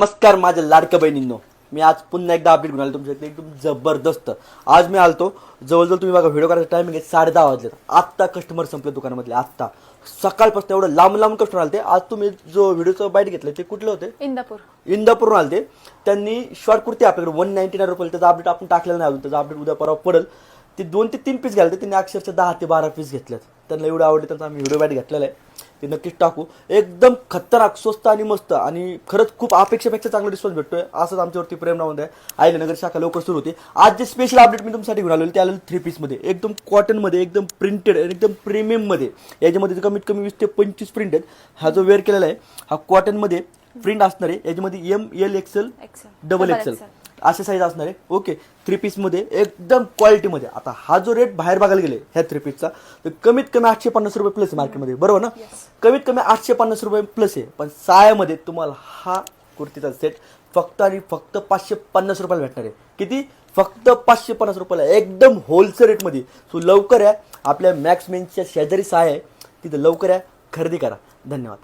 नमस्कार माझ्या लाडक्या बहिणींनो, मी आज पुन्हा एकदा अपडेट घेऊन आलो तुमच्याकडे एकदम जबरदस्त. आज मी आलतो जवळजवळ तुम्ही बघा व्हिडिओ करायचा टायमिंग आहे 10:30 वाजलेत. आत्ता कस्टमर संपले दुकानामधले. आत्ता सकाळपासून एवढं लांब कस्टमर आलते. आज तुम्ही जो व्हिडिओचं बाईट घेतलं ते कुठले होते? इंदापूरहून आलते. त्यांनी शॉर्ट कुर्ती आपल्याकडे 199 रुपये. त्याचा अपडेट आपण टाकलेला नाही अजून. त्याचा अपडेट उद्या परवा पडेल. ते 2 ते 3 पीस घालते. त्यांनी अक्षरशः 10 ते 12 पीस घेतलेत. त्यांना एवढं आवडले त्यांचा आम्ही व्हिडिओ बाईट घेतलेला आहे. ते नक्कीच टाकू. एकदम खतरनाक स्वस्त आणि मस्त आणि खरंच खूप अपेक्षापेक्षा चांगला रिस्पॉन्स भेटतोय. असंच आमच्यावरती प्रेम राहून आहे. आयल्यानगर शाखा लवकर सुरू होती. आज जे स्पेशल अपडेट मी तुमच्यासाठी घेऊन आलेलो ते आलेलं 3 पीसमध्ये एकदम कॉटनमध्ये एकदम प्रिंटेड एकदम प्रीमियममध्ये. याच्यामध्ये कमीत कमी 20 ते 25 प्रिंट आहेत. हा जो वेअर केलेला आहे हा कॉटनमध्ये प्रिंट असणार आहे. याच्यामध्ये ML XL XXL असे साईज असणार आहे. ओके, 3 पीसमध्ये एकदम क्वालिटीमध्ये. आता हा जो रेट बाहेर बघायला गेले ह्या 3 पीसचा तर कमीत कमी 850 रुपये प्लस आहे मार्केटमध्ये, बरोबर ना? कमीत कमी 850 रुपये प्लस आहे. पण सायामध्ये तुम्हाला हा कुर्तीचा सेट फक्त आणि फक्त 550 रुपयाला भेटणार आहे. किती? फक्त 550 रुपयाला एकदम होलसेल रेटमध्ये. सो लवकर या. आपल्या मॅक्समेनच्या शेजारी साय आहे तिथं लवकर या, खरेदी करा. धन्यवाद.